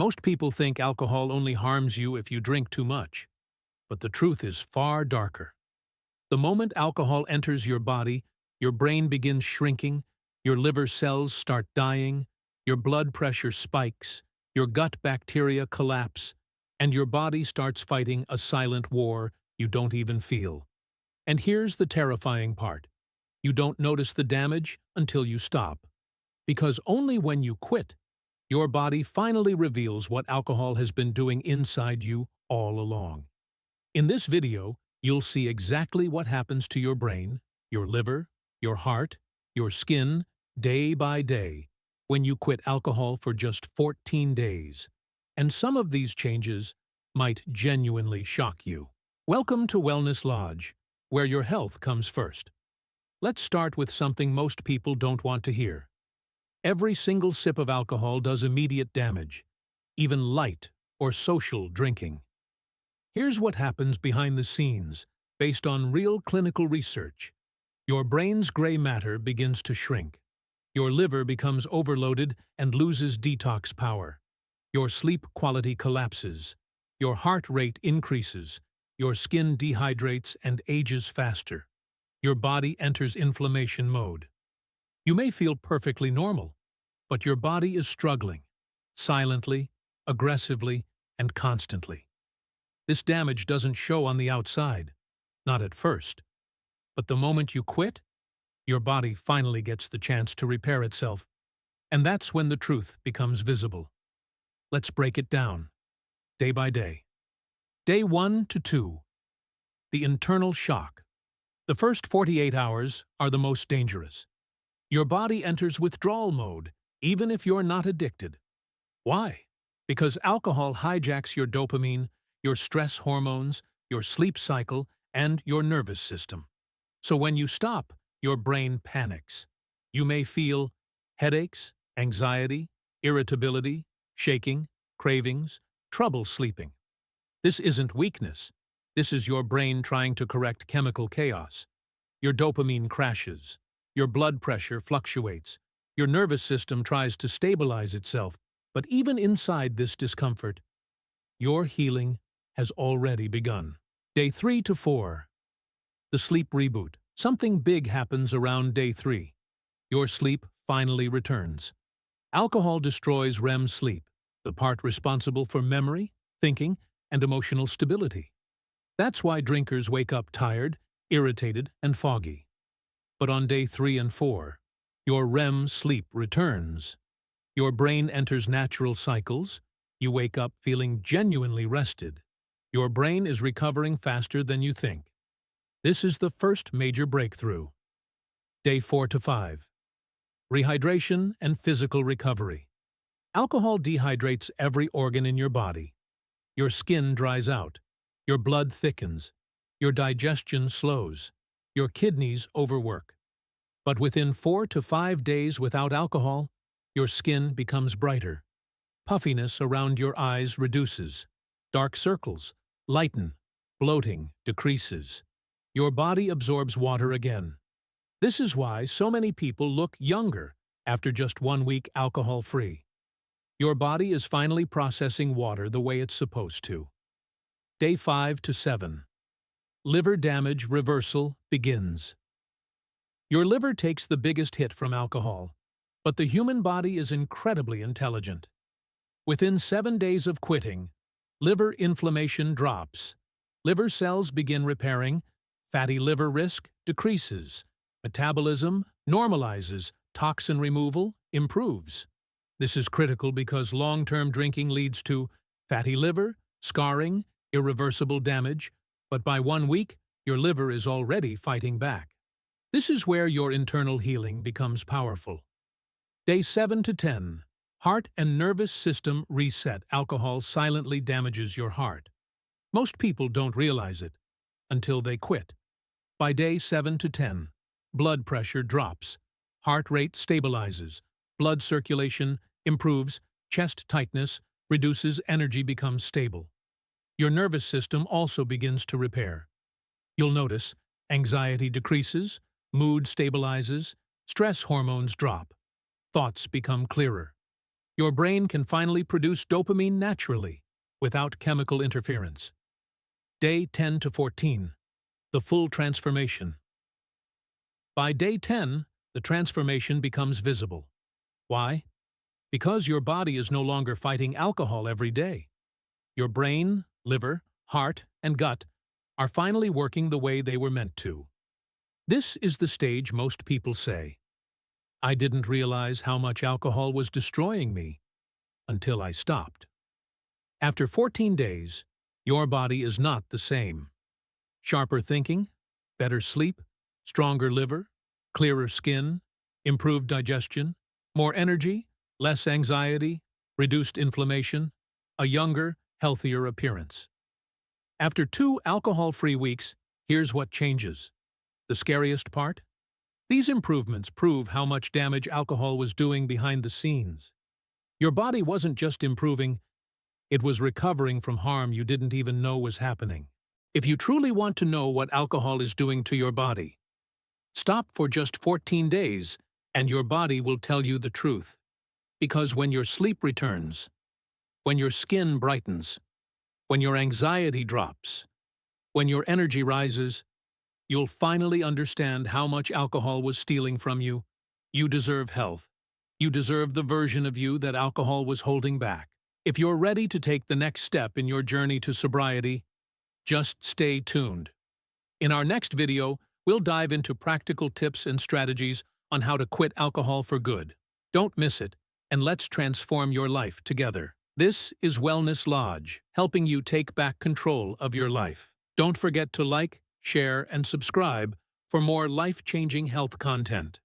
Most people think alcohol only harms you if you drink too much, but the truth is far darker. The moment alcohol enters your body, your brain begins shrinking, your liver cells start dying, your blood pressure spikes, your gut bacteria collapse, and your body starts fighting a silent war you don't even feel. And here's the terrifying part. You don't notice the damage until you stop. Because only when you quit, your body finally reveals what alcohol has been doing inside you all along. In this video, you'll see exactly what happens to your brain, your liver, your heart, your skin, day by day, when you quit alcohol for just 14 days. And some of these changes might genuinely shock you. Welcome to Wellness Lodge, where your health comes first. Let's start with something most people don't want to hear. Every single sip of alcohol does immediate damage, even light or social drinking. Here's what happens behind the scenes, based on real clinical research. Your brain's gray matter begins to shrink. Your liver becomes overloaded and loses detox power. Your sleep quality collapses. Your heart rate increases. Your skin dehydrates and ages faster. Your body enters inflammation mode. You may feel perfectly normal, but your body is struggling, silently, aggressively, and constantly. This damage doesn't show on the outside, not at first. But the moment you quit, your body finally gets the chance to repair itself, and that's when the truth becomes visible. Let's break it down, day by day. Day 1 to 2. The internal shock. The first 48 hours are the most dangerous. Your body enters withdrawal mode, even if you're not addicted. Why? Because alcohol hijacks your dopamine, your stress hormones, your sleep cycle, and your nervous system. So when you stop, your brain panics. You may feel headaches, anxiety, irritability, shaking, cravings, trouble sleeping. This isn't weakness. This is your brain trying to correct chemical chaos. Your dopamine crashes. Your blood pressure fluctuates. Your nervous system tries to stabilize itself. But even inside this discomfort, your healing has already begun. Day 3 to 4. The sleep reboot. Something big happens around day 3. Your sleep finally returns. Alcohol destroys REM sleep, the part responsible for memory, thinking, and emotional stability. That's why drinkers wake up tired, irritated, and foggy. But on day 3 and 4, your REM sleep returns. Your brain enters natural cycles. You wake up feeling genuinely rested. Your brain is recovering faster than you think. This is the first major breakthrough. Day 4 to 5. Rehydration and physical recovery. Alcohol dehydrates every organ in your body. Your skin dries out. Your blood thickens. Your digestion slows. Your kidneys overwork. But within 4 to 5 days without alcohol, your skin becomes brighter. Puffiness around your eyes reduces. Dark circles lighten. Bloating decreases. Your body absorbs water again. This is why so many people look younger after just 1 week alcohol-free. Your body is finally processing water the way it's supposed to. Day 5 to 7. Liver damage reversal begins. Your liver takes the biggest hit from alcohol, but the human body is incredibly intelligent. Within 7 days of quitting, liver inflammation drops. Liver cells begin repairing. Fatty liver risk decreases. Metabolism normalizes. Toxin removal improves. This is critical because long-term drinking leads to fatty liver, scarring, irreversible damage, but by 1 week, your liver is already fighting back. This is where your internal healing becomes powerful. Day 7 to 10. Heart and nervous system reset. Alcohol silently damages your heart. Most people don't realize it until they quit. By day 7 to 10, blood pressure drops, heart rate stabilizes, blood circulation improves, chest tightness reduces, energy becomes stable. Your nervous system also begins to repair. You'll notice anxiety decreases, mood stabilizes, stress hormones drop, thoughts become clearer. Your brain can finally produce dopamine naturally, without chemical interference. Day 10 to 14. The full transformation. By day 10, the transformation becomes visible. Why? Because your body is no longer fighting alcohol every day. Your brain, liver, heart, and gut are finally working the way they were meant to. This is the stage most people say, "I didn't realize how much alcohol was destroying me until I stopped." After 14 days, your body is not the same. Sharper thinking, better sleep, stronger liver, clearer skin, improved digestion, more energy, less anxiety, reduced inflammation, a younger, healthier appearance. After 2 alcohol-free weeks, here's what changes. The scariest part? These improvements prove how much damage alcohol was doing behind the scenes. Your body wasn't just improving, it was recovering from harm you didn't even know was happening. If you truly want to know what alcohol is doing to your body, stop for just 14 days and your body will tell you the truth. Because when your sleep returns, when your skin brightens, when your anxiety drops, when your energy rises, you'll finally understand how much alcohol was stealing from you. You deserve health. You deserve the version of you that alcohol was holding back. If you're ready to take the next step in your journey to sobriety, just stay tuned. In our next video, we'll dive into practical tips and strategies on how to quit alcohol for good. Don't miss it, and let's transform your life together. This is Wellness Lodge, helping you take back control of your life. Don't forget to like, share, and subscribe for more life-changing health content.